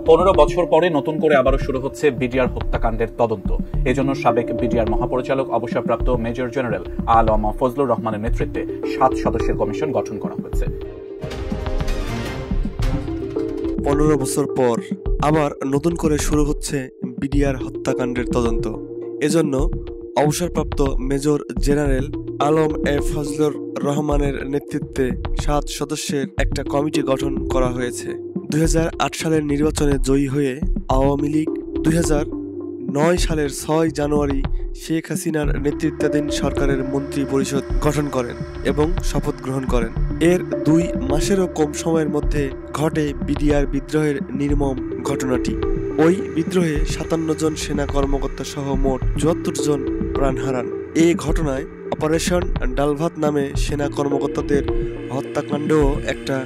15 বছর পরে নতুন করে আবারও শুরু হচ্ছে বিডিআর হত্যাকাণ্ডের তদন্ত। এজন্য সাবেক বিডিআর মহাপরিচালক অবসরপ্রাপ্ত মেজর জেনারেল আলম ফজলুর রহমানের নেতৃত্বে 7 সদস্যের কমিশন গঠন করা হয়েছে। 15 বছর পর আবার নতুন করে শুরু হচ্ছে বিডিআর হত্যাকাণ্ডের তদন্ত। এজন্য অবসরপ্রাপ্ত মেজর জেনারেল আলম ফজলুর রহমানের নেতৃত্বে 7 সদস্যের একটা কমিটি গঠন করা হয়েছে। 2008 সালের নির্বাচনে জয়ী হয়ে আওয়ামী লীগ 2009 সালের 6 জানুয়ারি শেখ হাসিনার নেতৃত্বাধীন সরকারের মন্ত্রী পরিষদ গঠন করেন এবং শপথ গ্রহণ করেন। এর 2 মাসেরও কম সময়ের মধ্যে ঘটে বিডিআর বিদ্রোহের নির্মম ঘটনাটি। ওই বিদ্রোহে 57 জন সেনা কর্মকর্তা সহ মোট 74 জন প্রাণ হারান। এই ঘটনায় অপারেশন ডালভাত নামে সেনা কর্মকর্তাদের হত্যাকাণ্ডও একটা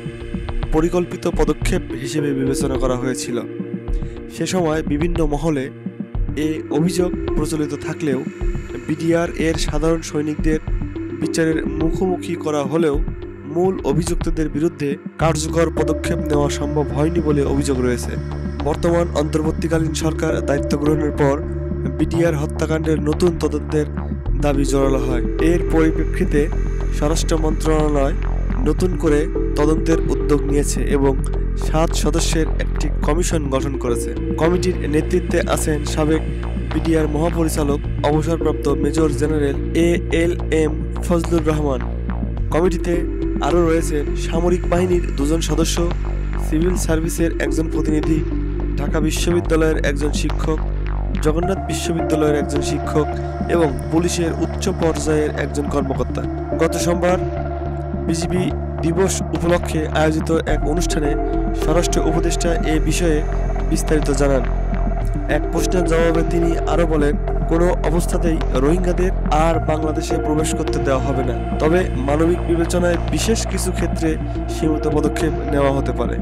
পরিকল্পিত পদক্ষেপ হিসেবে বিবেচনা করা হয়েছিল। সে সময় বিভিন্ন মহলে এ অভিযোগ প্রচলিত থাকলেও বিডিআর এর সাধারণ সৈনিকদের বিচারের মুখোমুখি করা হলেও মূল অভিযুক্তদের বিরুদ্ধে কার্যকর পদক্ষেপ নেওয়া সম্ভব হয়নি বলে অভিযোগ রয়েছে। বর্তমান অন্তর্বর্তীকালীন সরকার দায়িত্ব গ্রহণের পর বিডিআর হত্যাকাণ্ডের নতুন তদন্তের দাবি জোরালো হয়। এর পরিপ্রেক্ষিতে স্বরাষ্ট্র মন্ত্রণালয় নতুন করে তদন্তের উদ্যোগ নিয়েছে এবং 7 সদস্যের একটি কমিশন গঠন করেছে। কমিটির নেতৃত্বে আছেন সাবেক বিডিআর মহাপরিচালক অবসরপ্রাপ্ত major general ALM Fazlur Rahman. কমিটিতে আরও রয়েছেন সামরিক বাহিনীর 2 জন সদস্য, সিভিল সার্ভিসের একজন প্রতিনিধি, ঢাকা বিশ্ববিদ্যালয়ের একজন শিক্ষক, জগন্নাথ বিশ্ববিদ্যালয়ের একজন শিক্ষক এবং পুলিশের উচ্চ পর্যায়ের একজন কর্মকর্তা। গত সোমবার বিজিবি দিবস উপলক্ষে আয়োজিত এক অনুষ্ঠানে স্বরাষ্ট্র উপদেষ্টা এ বিষয়ে বিস্তারিত জানান। এক প্রশ্নের জবাবে তিনি আরও বলেন, কোনো অবস্থাতেই রোহিঙ্গাদের আর বাংলাদেশে প্রবেশ করতে দেওয়া হবে না, তবে মানবিক বিবেচনায় বিশেষ কিছু ক্ষেত্রে সীমিত পদক্ষেপ নেওয়া হতে পারে।